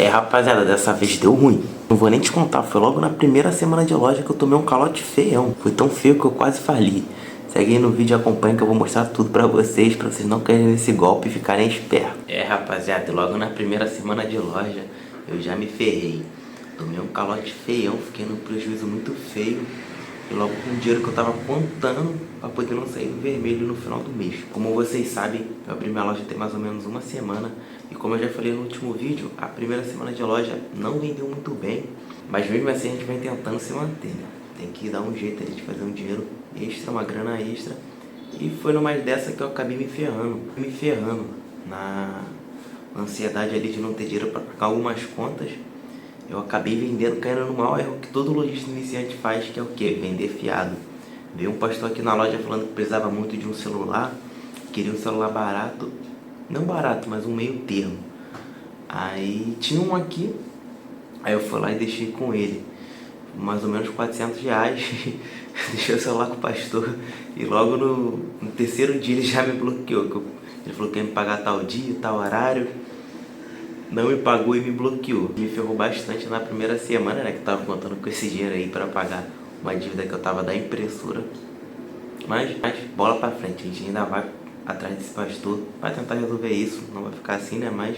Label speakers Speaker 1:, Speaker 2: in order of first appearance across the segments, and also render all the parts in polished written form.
Speaker 1: Rapaziada, dessa vez deu ruim. Não vou nem te contar, foi logo na primeira semana de loja que eu tomei um calote feião. Foi tão feio que eu quase fali. Segue aí no vídeo e acompanha que eu vou mostrar tudo pra vocês não caírem nesse golpe e ficarem espertos. Rapaziada, logo na primeira semana de loja eu já me ferrei. Tomei um calote feião, fiquei num prejuízo muito feio. E logo com o dinheiro que eu tava contando pra poder não sair no vermelho no final do mês. Como vocês sabem, eu abri minha loja tem mais ou menos uma semana. E como eu já falei no último vídeo, a primeira semana de loja não vendeu muito bem. Mas mesmo assim a gente vem tentando se manter, né? Tem que dar um jeito ali de fazer um dinheiro extra, uma grana extra. E foi numa dessa que eu acabei me ferrando na ansiedade ali de não ter dinheiro pra pagar algumas contas. Eu acabei vendendo, caindo no maior erro que todo lojista iniciante faz, que é o quê? Vender fiado. Veio um pastor aqui na loja falando que precisava muito de um celular, queria um celular barato, não barato, mas um meio termo. Aí tinha um aqui, aí eu fui lá e deixei com ele, mais ou menos R$400. Deixei o celular com o pastor e logo no terceiro dia ele já me bloqueou. Ele falou que ia me pagar tal dia, tal horário. Não me pagou e me bloqueou. Me ferrou bastante na primeira semana, né? Que eu tava contando com esse dinheiro aí pra pagar uma dívida que eu tava da impressora. Mas bola pra frente, a gente ainda vai atrás desse pastor pra tentar resolver isso. Não vai ficar assim, né? Mas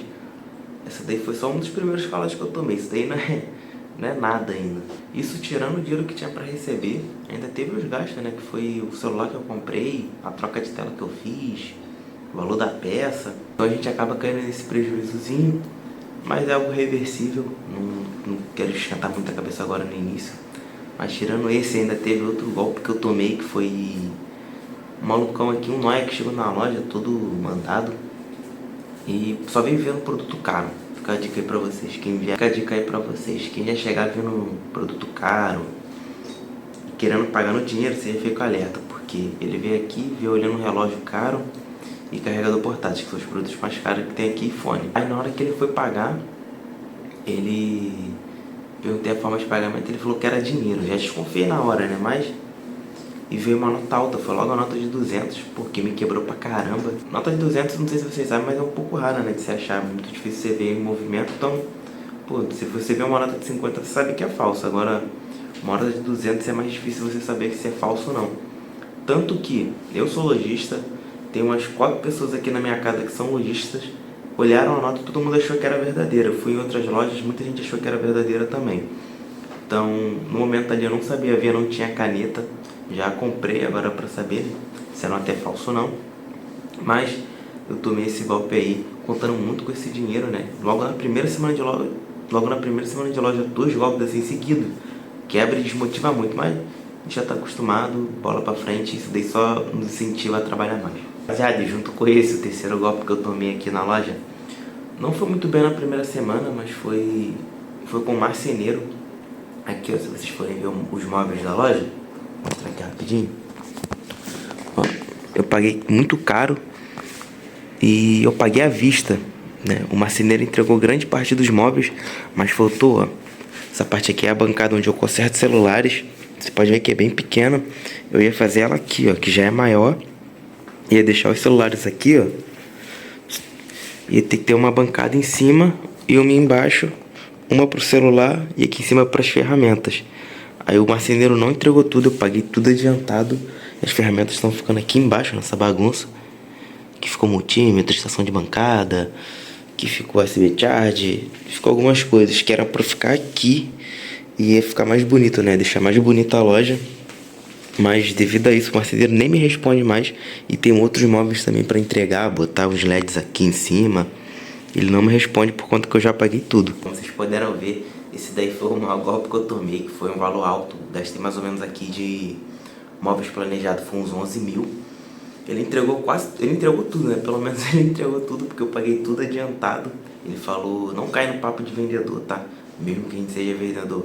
Speaker 1: essa daí foi só um dos primeiros calotes que eu tomei. Isso daí não é nada ainda. Isso tirando o dinheiro que tinha pra receber. Ainda teve os gastos, né? Que foi o celular que eu comprei, a troca de tela que eu fiz, o valor da peça. Então a gente acaba caindo nesse prejuízozinho. Mas é algo reversível, não quero esquentar muita cabeça agora no início. Mas tirando esse, ainda teve outro golpe que eu tomei, que foi um malucão aqui, um nóia que chegou na loja todo mandado e só veio vendo produto caro. Fica a dica aí pra vocês, quem já chegar vendo produto caro e querendo pagar no dinheiro, você já fica alerta, porque ele veio aqui, veio olhando um relógio caro e carregador portátil, que são os produtos mais caros que tem aqui, e fone. Aí na hora que ele foi pagar, ele perguntei a forma de pagamento, ele falou que era dinheiro. Já desconfiei na hora, né? Mas e veio uma nota alta, foi logo a nota de 200, porque me quebrou pra caramba. Nota de 200, não sei se vocês sabem, mas é um pouco rara, né, de se achar, muito difícil você ver em movimento. Então, pô, se você vê uma nota de 50, você sabe que é falsa. Agora, uma nota de 200 é mais difícil você saber se é falso ou não. Tanto que eu sou lojista, tem umas 4 pessoas aqui na minha casa que são lojistas, olharam a nota e todo mundo achou que era verdadeira. Eu fui em outras lojas, muita gente achou que era verdadeira também. Então, no momento ali eu não sabia ver, não tinha caneta. Já comprei agora pra saber se a nota é falsa ou não. Mas eu tomei esse golpe aí, contando muito com esse dinheiro, né? Logo na primeira semana de loja, 2 golpes assim seguidos. Quebra e desmotiva muito, mas a gente já tá acostumado, bola pra frente, isso daí só nos incentiva a trabalhar mais. Rapaziada, junto com esse, o terceiro golpe que eu tomei aqui na loja, não foi muito bem na primeira semana, mas foi com o marceneiro. Aqui, ó, se vocês forem ver os móveis da loja, vou mostrar aqui rapidinho. Ó, eu paguei muito caro e eu paguei à vista, né? O marceneiro entregou grande parte dos móveis, mas faltou, ó, essa parte aqui é a bancada onde eu conserto celulares. Você pode ver que é bem pequena. Eu ia fazer ela aqui, ó, que já é maior. Ia deixar os celulares aqui, ó. Ia ter que ter uma bancada em cima e uma embaixo, uma pro celular e aqui em cima para as ferramentas. Aí o marceneiro não entregou tudo, eu paguei tudo adiantado. As ferramentas estão ficando aqui embaixo nessa bagunça. Que ficou multímetro, estação de bancada, que ficou USB charge, ficou algumas coisas que era para ficar aqui e ia ficar mais bonito, né? Deixar mais bonita a loja. Mas devido a isso o marceneiro nem me responde mais. E tem outros móveis também para entregar, botar os LEDs aqui em cima. Ele não me responde por conta que eu já paguei tudo. Como vocês puderam ver, esse daí foi o maior golpe que eu tomei, que foi um valor alto. Gastei mais ou menos aqui de móveis planejados, foi uns 11 mil. Ele entregou tudo, né? Pelo menos ele entregou tudo, porque eu paguei tudo adiantado. Ele falou, não cai no papo de vendedor, tá? Mesmo que a gente seja vendedor.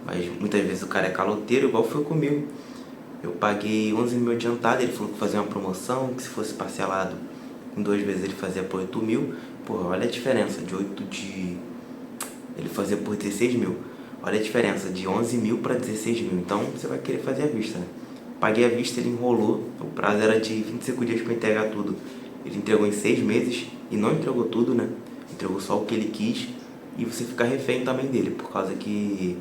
Speaker 1: Mas muitas vezes o cara é caloteiro, igual foi comigo. Eu paguei 11 mil adiantado, ele falou que fazia uma promoção, que se fosse parcelado em 2 vezes ele fazia por 8 mil. Porra, olha a diferença ele fazia por 16 mil. Olha a diferença, de 11 mil para 16 mil. Então você vai querer fazer à vista, né? Paguei à vista, ele enrolou. O prazo era de 25 dias para entregar tudo. Ele entregou em 6 meses e não entregou tudo, né? Entregou só o que ele quis. e você fica refém também dele, por causa que,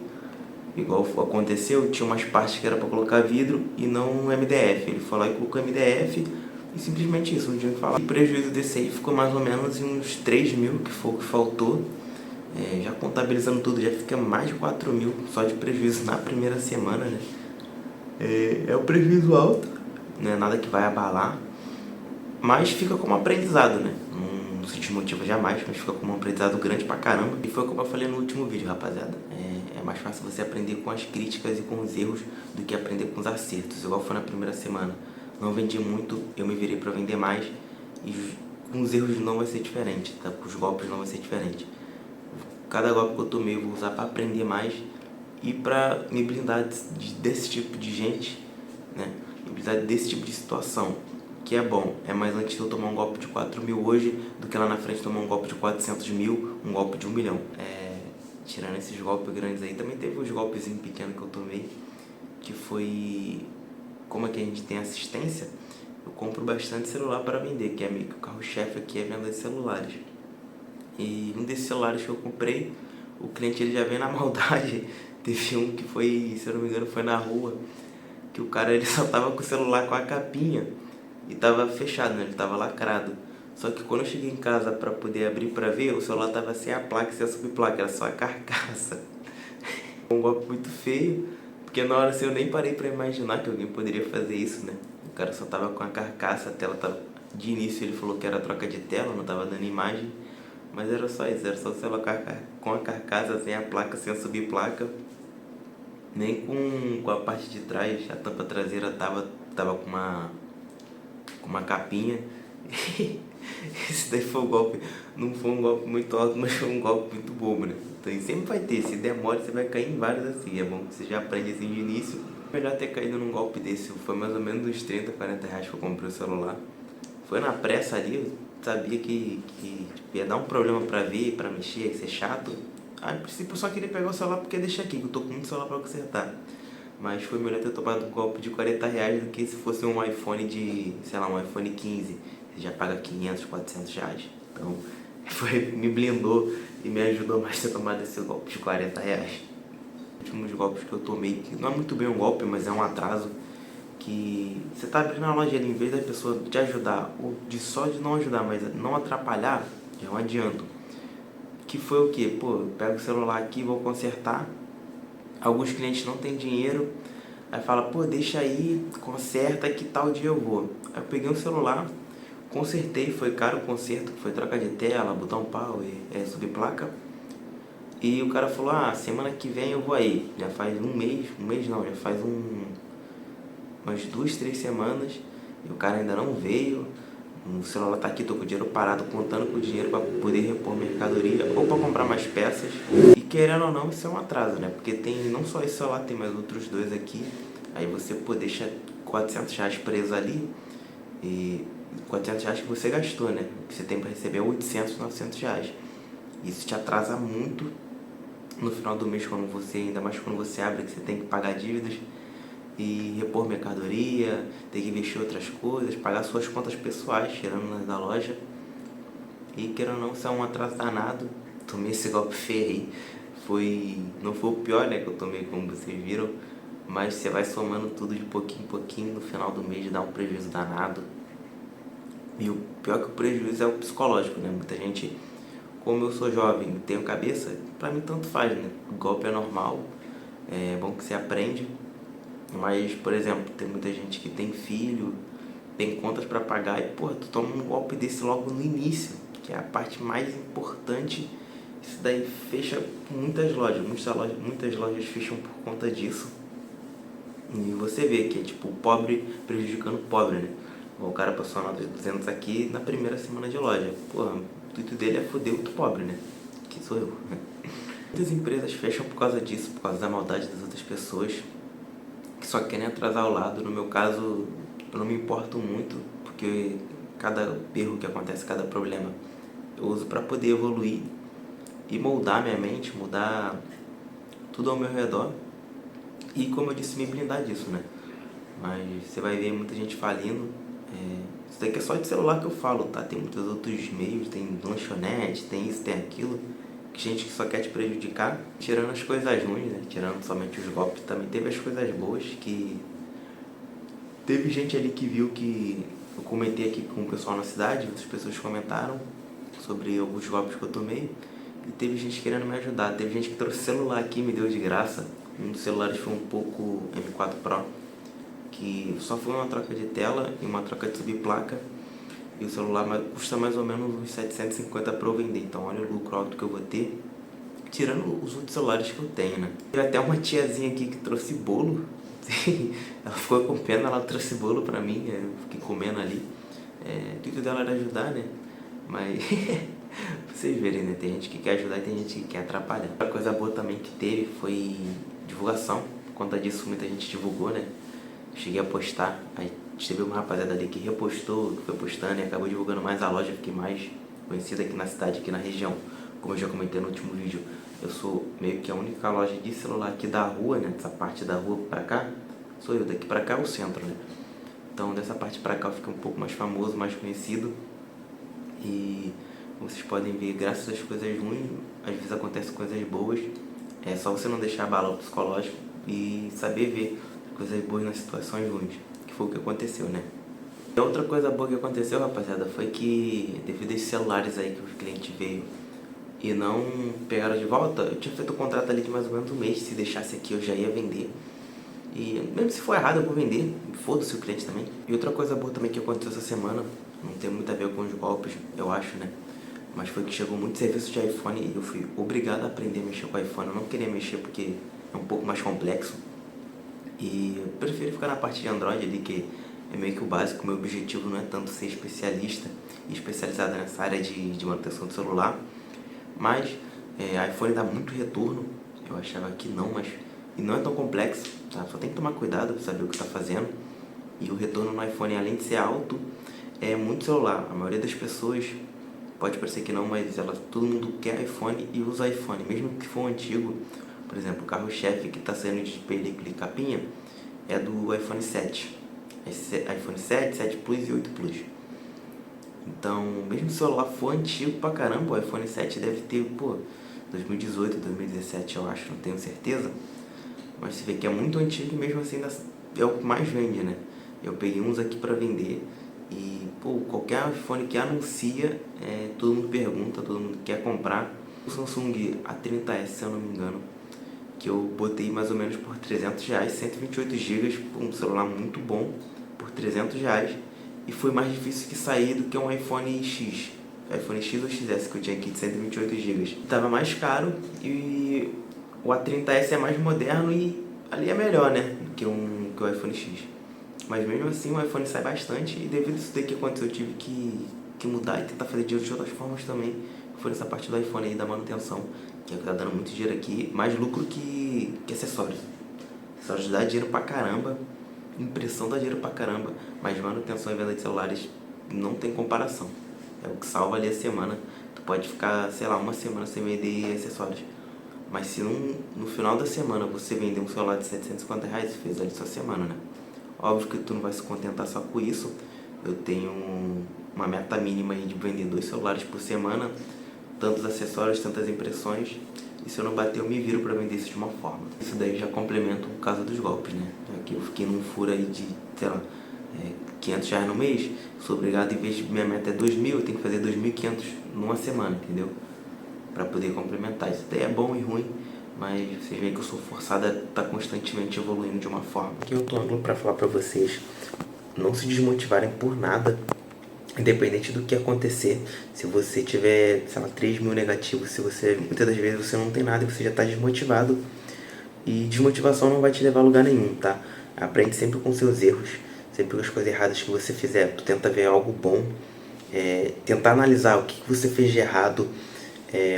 Speaker 1: igual aconteceu, tinha umas partes que era para colocar vidro e não MDF. Ele foi lá e colocou MDF e simplesmente isso, não tinha o que falar. O prejuízo desse aí ficou mais ou menos em uns 3 mil, que foi o que faltou. Já contabilizando tudo, já fica mais de 4 mil só de prejuízo na primeira semana, né? É um prejuízo alto, não é nada que vai abalar, mas fica como aprendizado, né? Não se desmotiva jamais, mas fica como um aprendizado grande pra caramba. E foi como eu falei no último vídeo, rapaziada. É mais fácil você aprender com as críticas e com os erros do que aprender com os acertos. Igual foi na primeira semana. Não vendi muito, eu me virei pra vender mais. E com os erros não vai ser diferente, tá? Com os golpes não vai ser diferente. Cada golpe que eu tomei eu vou usar pra aprender mais e pra me blindar desse tipo de gente, né? Me blindar desse tipo de situação. Que é bom, é mais antes de eu tomar um golpe de 4 mil hoje do que lá na frente tomar um golpe de 400 mil, um golpe de 1 milhão. Tirando esses golpes grandes aí, também teve uns golpes pequenos que eu tomei, que foi, como é que a gente tem assistência, eu compro bastante celular para vender, que é meio que o carro-chefe aqui é venda de celulares. E um desses celulares que eu comprei, o cliente ele já veio na maldade. Teve um que foi, se eu não me engano, foi na rua, que o cara ele só tava com o celular com a capinha e tava fechado, né? Ele tava lacrado. Só que quando eu cheguei em casa pra poder abrir pra ver, o celular tava sem a placa, sem a subplaca, era só a carcaça. Um golpe muito feio, porque na hora assim eu nem parei pra imaginar que alguém poderia fazer isso, né? O cara só tava com a carcaça, a tela tava... De início ele falou que era troca de tela, não tava dando imagem, mas era só isso, era só o celular com a carcaça, sem a placa, sem a subplaca. Nem com a parte de trás, a tampa traseira tava com uma capinha. Esse daí foi um golpe, não foi um golpe muito alto, mas foi um golpe muito bobo, né? Então sempre vai ter, se demora você vai cair em vários assim, é bom que você já aprende assim de início. Melhor ter caído num golpe desse, foi mais ou menos uns 30, 40 reais que eu comprei o celular. Foi na pressa ali, eu sabia que ia dar um problema pra ver, pra mexer, ia ser chato. Aí, a princípio, eu só queria pegar o celular porque deixa aqui, que eu tô com muito celular pra consertar. Mas foi melhor ter tomado um golpe de 40 reais do que se fosse um iPhone de, sei lá, um iPhone 15. Você já paga 500, 400 reais. Então, me blindou e me ajudou mais a ter tomado esse golpe de 40 reais. Os últimos golpes que eu tomei, que não é muito bem um golpe, mas é um atraso, que você tá abrindo a loja ali, em vez da pessoa te ajudar, ou de não ajudar, mas não atrapalhar, já é um adianto. Que foi o quê? Pô, eu pego o celular aqui, vou consertar. Alguns clientes não têm dinheiro, aí fala, pô, deixa aí, conserta que tal dia eu vou. Aí eu peguei um celular, consertei, foi caro o conserto, foi troca de tela, botão pau e subplaca. E o cara falou, semana que vem eu vou aí. Já faz um mês não, já faz umas 2, 3 semanas, e o cara ainda não veio. O celular tá aqui, tô com o dinheiro parado, contando com o dinheiro para poder repor mercadoria ou para comprar mais peças. E querendo ou não, isso é um atraso, né? Porque tem não só esse celular, tem mais outros dois aqui. Aí você deixa 400 reais preso ali e 400 reais que você gastou, né? O que você tem para receber é 800, 900 reais. Isso te atrasa muito no final do mês, quando você, ainda mais quando você abre, que você tem que pagar dívidas e repor mercadoria, ter que investir em outras coisas, pagar suas contas pessoais, tirando da loja. E querendo ou não, isso é um atraso danado. Tomei esse golpe feio aí. Não foi o pior, né, que eu tomei, como vocês viram, mas você vai somando tudo de pouquinho em pouquinho, no final do mês dá um prejuízo danado. E o pior que o prejuízo é o psicológico, né? Muita gente, como eu sou jovem e tenho cabeça, pra mim tanto faz, né? O golpe é normal, é bom que você aprende. Mas, por exemplo, tem muita gente que tem filho, tem contas para pagar e, porra, tu toma um golpe desse logo no início, que é a parte mais importante. Isso daí fecha muitas lojas, muitas lojas fecham por conta disso. E você vê que é tipo o pobre prejudicando o pobre, né? O cara passou a nota de 200 aqui na primeira semana de loja. Porra, o intuito dele é foder outro pobre, né? Que sou eu. Muitas empresas fecham por causa disso, por causa da maldade das outras pessoas, que só querem atrasar o lado. No meu caso, eu não me importo muito, porque cada erro que acontece, cada problema, eu uso para poder evoluir e moldar minha mente, mudar tudo ao meu redor e, como eu disse, me blindar disso, né? Mas você vai ver muita gente falindo. Isso daqui é só de celular que eu falo, tá? Tem muitos outros meios, tem lanchonete, tem isso, tem aquilo, gente que só quer te prejudicar. Tirando as coisas ruins, né? Tirando somente os golpes, também teve as coisas boas, que teve gente ali que viu que eu comentei aqui com o pessoal na cidade, outras pessoas comentaram sobre alguns golpes que eu tomei, e teve gente querendo me ajudar. Teve gente que trouxe celular aqui e me deu de graça. Um dos celulares foi um Poco M4 Pro, que só foi uma troca de tela e uma troca de subplaca, e o celular custa mais ou menos uns 750 para eu vender. Então olha o lucro alto que eu vou ter, tirando os outros celulares que eu tenho, né? Teve até uma tiazinha aqui que trouxe bolo. Ela ficou com pena, ela trouxe bolo pra mim, eu fiquei comendo ali. O intuito dela era ajudar, né? Mas vocês verem, né? Tem gente que quer ajudar e tem gente que quer atrapalhar. Outra coisa boa também que teve foi divulgação. Por conta disso, muita gente divulgou, né? Cheguei a postar, aí teve uma rapaziada ali que repostou, que foi postando e acabou divulgando mais a loja. Fiquei mais conhecida aqui na cidade, aqui na região. Como eu já comentei no último vídeo, eu sou meio que a única loja de celular aqui da rua, né? Dessa parte da rua pra cá, sou eu. Daqui pra cá é o centro, né? Então dessa parte pra cá eu fiquei um pouco mais famoso, mais conhecido. E como vocês podem ver, graças às coisas ruins, às vezes acontecem coisas boas. É só você não deixar abalar o psicológico e saber ver coisas boas nas situações ruins, que foi o que aconteceu, né? E outra coisa boa que aconteceu, rapaziada, foi que devido a esses celulares aí que os clientes veio e não pegaram de volta, eu tinha feito um contrato ali de mais ou menos um mês. Se deixasse aqui eu já ia vender, e mesmo se for errado eu vou vender, foda-se o cliente também. E outra coisa boa também que aconteceu essa semana, não tem muito a ver com os golpes, eu acho, né? Mas foi que chegou muito serviço de iPhone e eu fui obrigado a aprender a mexer com o iPhone. Eu não queria mexer porque é um pouco mais complexo, e eu prefiro ficar na parte de Android ali, que é meio que o básico. Meu objetivo não é tanto ser especialista e especializado nessa área de manutenção do celular. Mas iPhone dá muito retorno, eu achava que não, mas e não é tão complexo, tá? Só tem que tomar cuidado para saber o que está fazendo. E o retorno no iPhone, além de ser alto, é muito celular. A maioria das pessoas, pode parecer que não, mas todo mundo quer iPhone e usa iPhone, mesmo que for antigo. Por exemplo, o carro-chefe que está saindo de película e capinha é do iPhone 7. iPhone 7, 7 Plus e 8 Plus. Então, mesmo se o celular for antigo pra caramba, o iPhone 7 deve ter, 2018, 2017 eu acho, não tenho certeza. Mas você vê que é muito antigo e mesmo assim é o que mais vende, né? Eu peguei uns aqui pra vender e, qualquer iPhone que anuncia, todo mundo pergunta, todo mundo quer comprar. O Samsung A30s, se eu não me engano, que eu botei mais ou menos por R$300, 128 GB, um celular muito bom, por R$300. E foi mais difícil que sair do que um iPhone X. iPhone X ou XS que eu tinha aqui de 128 GB. Tava mais caro e o A30s é mais moderno e ali é melhor, né? Que o iPhone X. Mas mesmo assim o iPhone sai bastante, e devido a isso daí que aconteceu eu tive que mudar e tentar fazer dinheiro de outras formas também. Foi nessa parte do iPhone aí, da manutenção, que é o que tá dando muito dinheiro aqui, mais lucro que acessórios. Acessórios dá dinheiro pra caramba, impressão dá dinheiro pra caramba, mas manutenção e venda de celulares não tem comparação. É o que salva ali a semana. Tu pode ficar, sei lá, uma semana sem vender acessórios, mas se no final da semana você vender um celular de R$750, você fez ali sua semana, né? Óbvio que tu não vai se contentar só com isso. Eu tenho uma meta mínima aí de vender 2 celulares por semana, tantos acessórios, tantas impressões, e se eu não bater eu me viro para vender isso de uma forma. Isso daí já complementa o caso dos golpes, né? Aqui eu fiquei num furo aí de, sei lá, R$500 no mês, sou obrigado, em vez de minha meta é 2.000, eu tenho que fazer 2.500 numa semana, entendeu? Para poder complementar. Isso daí é bom e ruim, mas vocês veem que eu sou forçado a estar constantemente evoluindo de uma forma. Aqui eu tô para falar para vocês não se desmotivarem por nada, independente do que acontecer. Se você tiver, sei lá, 3.000 negativos, se você, muitas das vezes você não tem nada e você já está desmotivado, e desmotivação não vai te levar a lugar nenhum, tá? Aprende sempre com seus erros, sempre com as coisas erradas que você fizer, tu tenta ver algo bom, tentar analisar o que você fez de errado,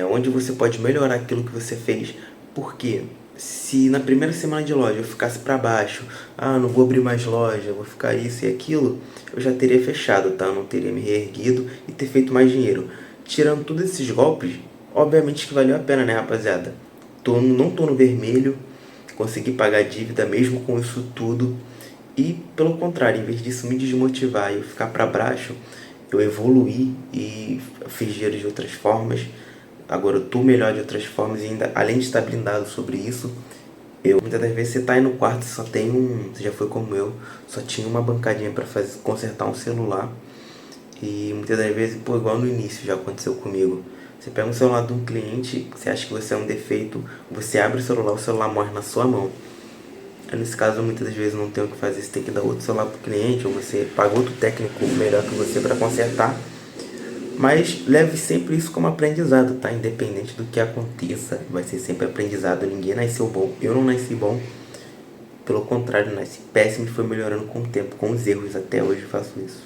Speaker 1: onde você pode melhorar aquilo que você fez. Porque se na primeira semana de loja eu ficasse para baixo, não vou abrir mais loja, vou ficar isso e aquilo, eu já teria fechado, tá? Eu não teria me reerguido e ter feito mais dinheiro. Tirando todos esses golpes, obviamente que valeu a pena, né, rapaziada? Não tô no vermelho, consegui pagar a dívida mesmo com isso tudo. E pelo contrário, em vez disso me desmotivar e eu ficar para baixo, eu evoluí e fiz dinheiro de outras formas. Agora eu tô melhor de outras formas e ainda, além de estar blindado sobre isso, muitas das vezes você tá aí no quarto e só tem você já foi como eu, só tinha uma bancadinha pra consertar um celular. E muitas das vezes, pô, igual no início já aconteceu comigo. Você pega um celular de um cliente, você acha que você é um defeito, você abre o celular morre na sua mão. Aí, nesse caso, muitas das vezes não tem o que fazer, você tem que dar outro celular pro cliente, ou você paga outro técnico melhor que você para consertar. Mas leve sempre isso como aprendizado, tá? Independente do que aconteça, vai ser sempre aprendizado. Ninguém nasceu bom, eu não nasci bom. Pelo contrário, nasci péssimo e foi melhorando com o tempo, com os erros. Até hoje eu faço isso.